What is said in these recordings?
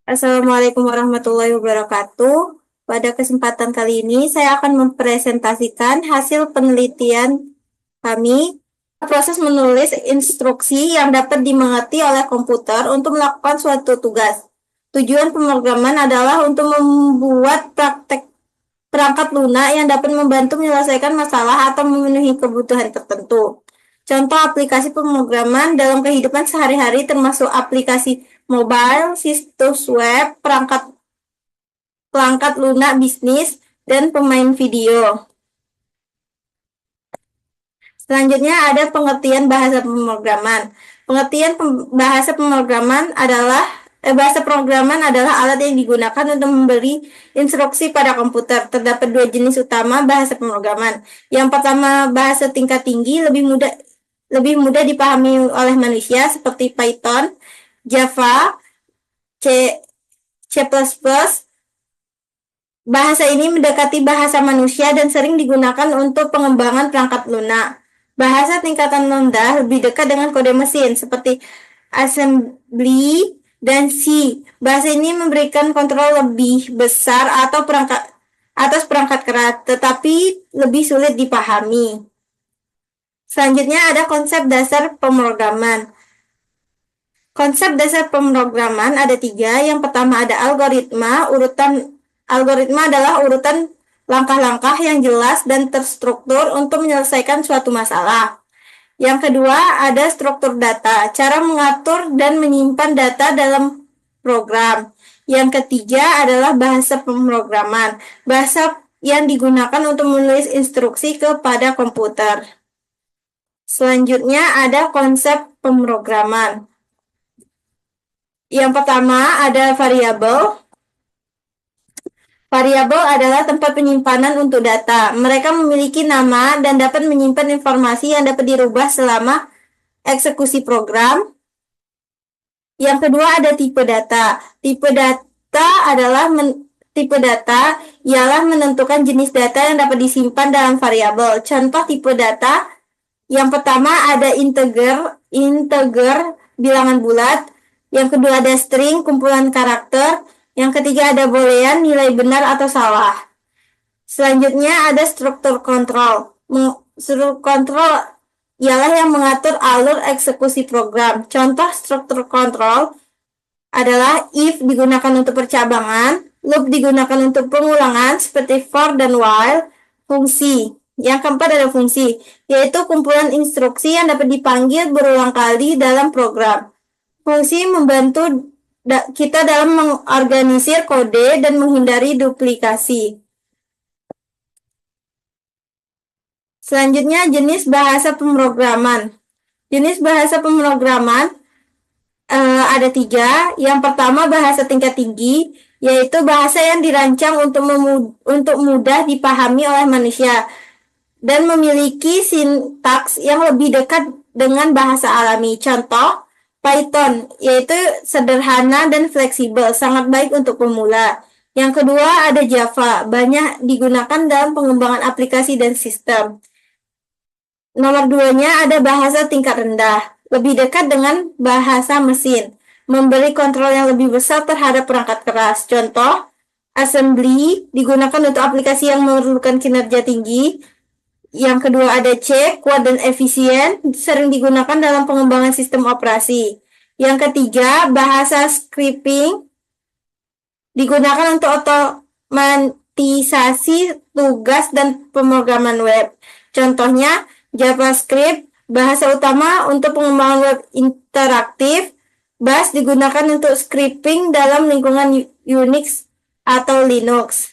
Assalamualaikum warahmatullahi wabarakatuh. Pada kesempatan kali ini, saya akan mempresentasikan hasil penelitian kami. Proses menulis instruksi yang dapat dimengerti oleh komputer untuk melakukan suatu tugas. Tujuan pemrograman adalah untuk membuat perangkat lunak yang dapat membantu menyelesaikan masalah atau memenuhi kebutuhan tertentu. Contoh aplikasi pemrograman dalam kehidupan sehari-hari termasuk aplikasi mobile, situs web, perangkat lunak bisnis, dan pemain video. Selanjutnya ada pengertian bahasa pemrograman. Pengertian bahasa pemrograman adalah bahasa pemrograman adalah alat yang digunakan untuk memberi instruksi pada komputer. Terdapat dua jenis utama bahasa pemrograman. Yang pertama, bahasa tingkat tinggi lebih mudah dipahami oleh manusia seperti Python, Java, C, C++. Bahasa ini mendekati bahasa manusia dan sering digunakan untuk pengembangan perangkat lunak. Bahasa tingkatan rendah lebih dekat dengan kode mesin seperti assembly dan C. Bahasa ini memberikan kontrol lebih besar atas perangkat keras, tetapi lebih sulit dipahami. Selanjutnya ada konsep dasar pemrograman. Konsep dasar pemrograman ada tiga. Yang pertama ada algoritma. Algoritma adalah urutan langkah-langkah yang jelas dan terstruktur untuk menyelesaikan suatu masalah. Yang kedua ada struktur data, cara mengatur dan menyimpan data dalam program. Yang ketiga adalah bahasa pemrograman, bahasa yang digunakan untuk menulis instruksi kepada komputer. Selanjutnya ada konsep pemrograman. Yang pertama ada variabel. Variabel adalah tempat penyimpanan untuk data. Mereka memiliki nama dan dapat menyimpan informasi yang dapat dirubah selama eksekusi program. Yang kedua ada tipe data. Tipe data ialah menentukan jenis data yang dapat disimpan dalam variabel. Contoh tipe data yang pertama ada integer bilangan bulat. Yang kedua ada string, kumpulan karakter. Yang ketiga ada boolean, nilai benar atau salah. Selanjutnya ada struktur kontrol. Struktur kontrol ialah yang mengatur alur eksekusi program. Contoh struktur kontrol adalah if digunakan untuk percabangan, loop digunakan untuk pengulangan seperti for dan while, fungsi. Yang keempat ada fungsi, yaitu kumpulan instruksi yang dapat dipanggil berulang kali dalam program. Fungsi membantu kita dalam mengorganisir kode dan menghindari duplikasi. Selanjutnya jenis bahasa pemrograman. Jenis bahasa pemrograman ada tiga. Yang pertama bahasa tingkat tinggi, yaitu bahasa yang dirancang untuk mudah dipahami oleh manusia dan memiliki sintaks yang lebih dekat dengan bahasa alami. Contoh Python, yaitu sederhana dan fleksibel, sangat baik untuk pemula. Yang kedua ada Java, banyak digunakan dalam pengembangan aplikasi dan sistem. Nomor duanya ada bahasa tingkat rendah, lebih dekat dengan bahasa mesin, memberi kontrol yang lebih besar terhadap perangkat keras. Contoh, assembly digunakan untuk aplikasi yang memerlukan kinerja tinggi. Yang kedua ada C, kuat dan efisien, sering digunakan dalam pengembangan sistem operasi. Yang ketiga, bahasa scripting, digunakan untuk otomatisasi tugas dan pemrograman web. Contohnya, JavaScript, bahasa utama untuk pengembangan web interaktif. Bash digunakan untuk scripting dalam lingkungan Unix atau Linux.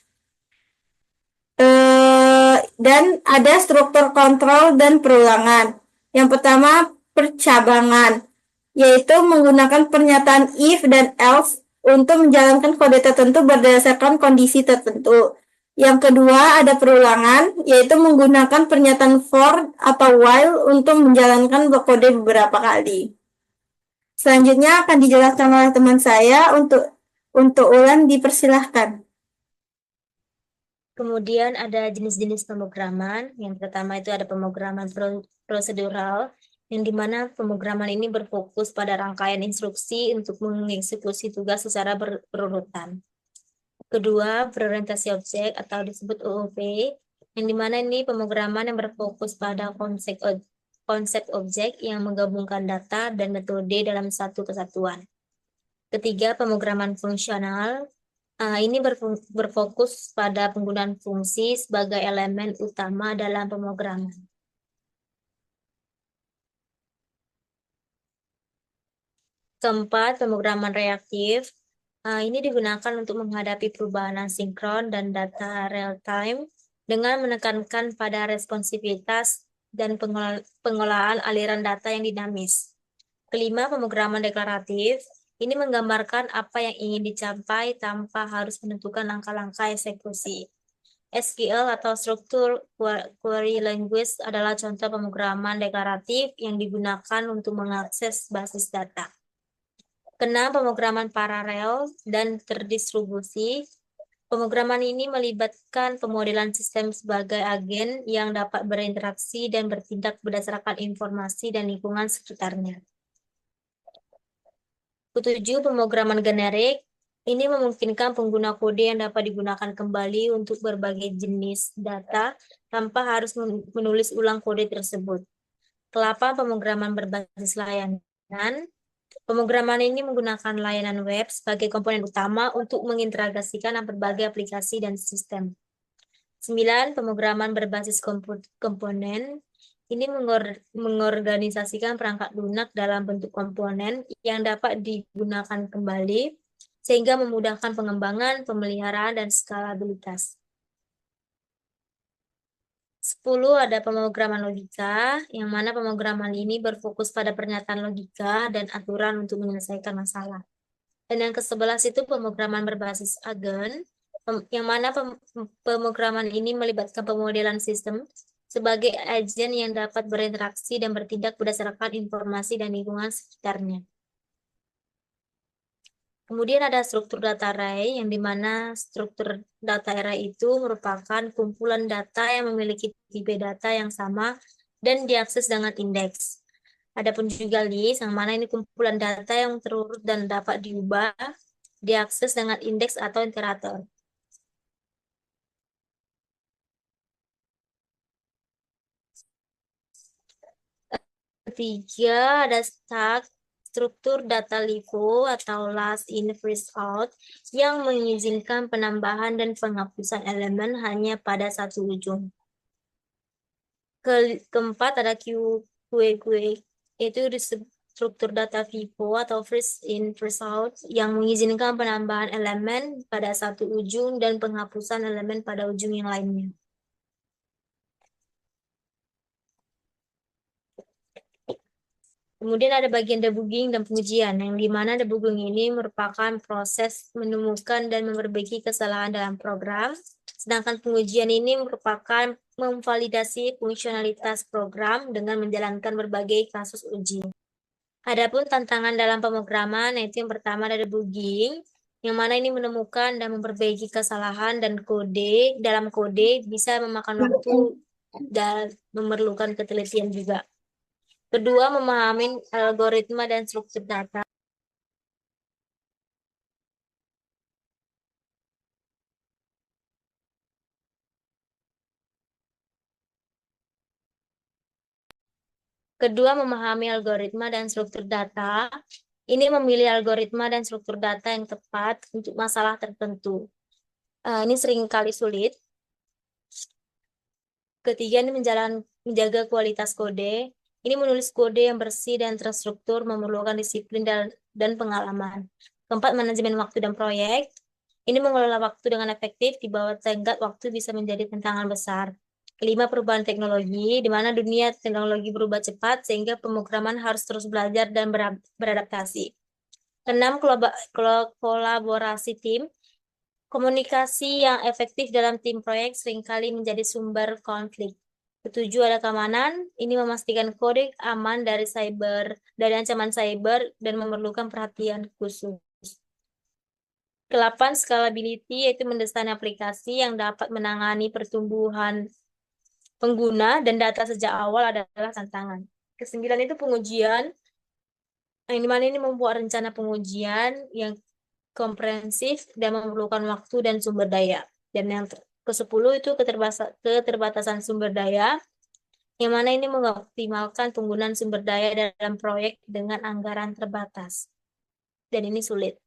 Dan ada struktur kontrol dan perulangan. Yang pertama, percabangan, yaitu menggunakan pernyataan if dan else untuk menjalankan kode tertentu berdasarkan kondisi tertentu. Yang kedua, ada perulangan, yaitu menggunakan pernyataan for atau while untuk menjalankan kode beberapa kali. Selanjutnya akan dijelaskan oleh teman saya. Untuk Ulan dipersilahkan. Kemudian ada jenis-jenis pemrograman. Yang pertama itu ada pemrograman prosedural, yang dimana pemrograman ini berfokus pada rangkaian instruksi untuk mengeksekusi tugas secara berurutan. Kedua, berorientasi objek atau disebut OOP, yang dimana ini pemrograman yang berfokus pada konsep objek yang menggabungkan data dan metode dalam satu kesatuan. Ketiga, pemrograman fungsional. Ini berfokus pada penggunaan fungsi sebagai elemen utama dalam pemrograman. Keempat, pemrograman reaktif. Ini digunakan untuk menghadapi perubahan asinkron dan data real-time dengan menekankan pada responsivitas dan pengolahan aliran data yang dinamis. Kelima, pemrograman deklaratif. Ini menggambarkan apa yang ingin dicapai tanpa harus menentukan langkah-langkah eksekusi. SQL atau Structure Query Language adalah contoh pemrograman deklaratif yang digunakan untuk mengakses basis data. Keenam, pemrograman paralel dan terdistribusi. Pemrograman ini melibatkan pemodelan sistem sebagai agen yang dapat berinteraksi dan bertindak berdasarkan informasi dan lingkungan sekitarnya. Ketujuh, pemrograman generik. Ini memungkinkan pengguna kode yang dapat digunakan kembali untuk berbagai jenis data tanpa harus menulis ulang kode tersebut. Delapan, pemrograman berbasis layanan. Pemrograman ini menggunakan layanan web sebagai komponen utama untuk mengintegrasikan berbagai aplikasi dan sistem. 9. Pemrograman berbasis komponen. Ini mengorganisasikan perangkat lunak dalam bentuk komponen yang dapat digunakan kembali, sehingga memudahkan pengembangan, pemeliharaan, dan skalabilitas. 10. Ada pemrograman logika, yang mana pemrograman ini berfokus pada pernyataan logika dan aturan untuk menyelesaikan masalah. Dan yang ke-11 itu pemrograman berbasis agen, yang mana pemrograman ini melibatkan pemodelan sistem sebagai agen yang dapat berinteraksi dan bertindak berdasarkan informasi dan lingkungan sekitarnya. Kemudian ada struktur data array, yang dimana struktur data array itu merupakan kumpulan data yang memiliki tipe data yang sama dan diakses dengan indeks. Adapun juga list, yang mana ini kumpulan data yang terurut dan dapat diubah, diakses dengan indeks atau iterator. Ketiga, ada struktur data LIFO atau last in first out yang mengizinkan penambahan dan penghapusan elemen hanya pada satu ujung. Keempat ada QE, yaitu struktur data FIFO atau first in first out yang mengizinkan penambahan elemen pada satu ujung dan penghapusan elemen pada ujung yang lainnya. Kemudian ada bagian debugging dan pengujian, yang dimana debugging ini merupakan proses menemukan dan memperbaiki kesalahan dalam program, sedangkan pengujian ini merupakan memvalidasi fungsionalitas program dengan menjalankan berbagai kasus uji. Adapun tantangan dalam pemrograman, yaitu yang pertama ada debugging, yang mana ini menemukan dan memperbaiki kesalahan dan dalam kode bisa memakan waktu dan memerlukan ketelitian juga. Kedua, memahami algoritma dan struktur data. Kedua, memahami algoritma dan struktur data. Ini memilih algoritma dan struktur data yang tepat untuk masalah tertentu. Ini seringkali sulit. Ketiga, ini menjaga kualitas kode. Ini menulis kode yang bersih dan terstruktur memerlukan disiplin dan pengalaman. Keempat, manajemen waktu dan proyek. Ini mengelola waktu dengan efektif di bawah tenggat waktu bisa menjadi tantangan besar. Kelima, perubahan teknologi, di mana dunia teknologi berubah cepat sehingga pemrograman harus terus belajar dan beradaptasi. Keenam, kolaborasi tim. Komunikasi yang efektif dalam tim proyek seringkali menjadi sumber konflik. Ketujuh, ada keamanan. Ini memastikan kode aman dari ancaman cyber dan memerlukan perhatian khusus. Kedelapan, scalability, yaitu mendesain aplikasi yang dapat menangani pertumbuhan pengguna dan data sejak awal adalah tantangan. Kesembilan itu pengujian, yang dimana ini membuat rencana pengujian yang komprehensif dan memerlukan waktu dan sumber daya. Dan yang ke-10 itu keterbatasan sumber daya, yang mana ini mengoptimalkan penggunaan sumber daya dalam proyek dengan anggaran terbatas. Dan ini sulit.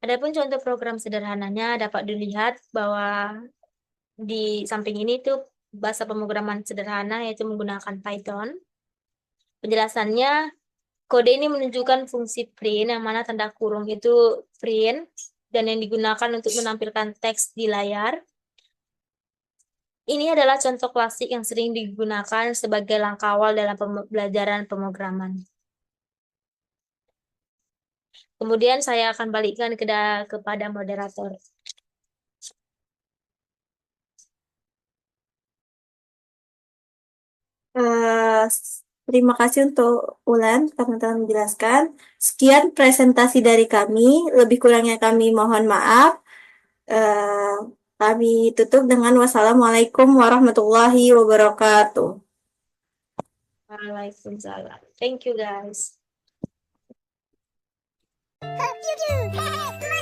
Adapun contoh program sederhananya dapat dilihat bahwa di samping ini tuh bahasa pemrograman sederhana yaitu menggunakan Python. Penjelasannya, kode ini menunjukkan fungsi print yang mana tanda kurung itu print dan yang digunakan untuk menampilkan teks di layar. Ini adalah contoh klasik yang sering digunakan sebagai langkah awal dalam pembelajaran pemrograman. Kemudian saya akan balikkan kepada moderator. Eh, Terima kasih untuk Ulan karena telah menjelaskan. Sekian presentasi dari kami. Lebih kurangnya kami mohon maaf. Eh, Kami tutup dengan wassalamualaikum warahmatullahi wabarakatuh. Waalaikumsalam. Thank you guys. Hope you do.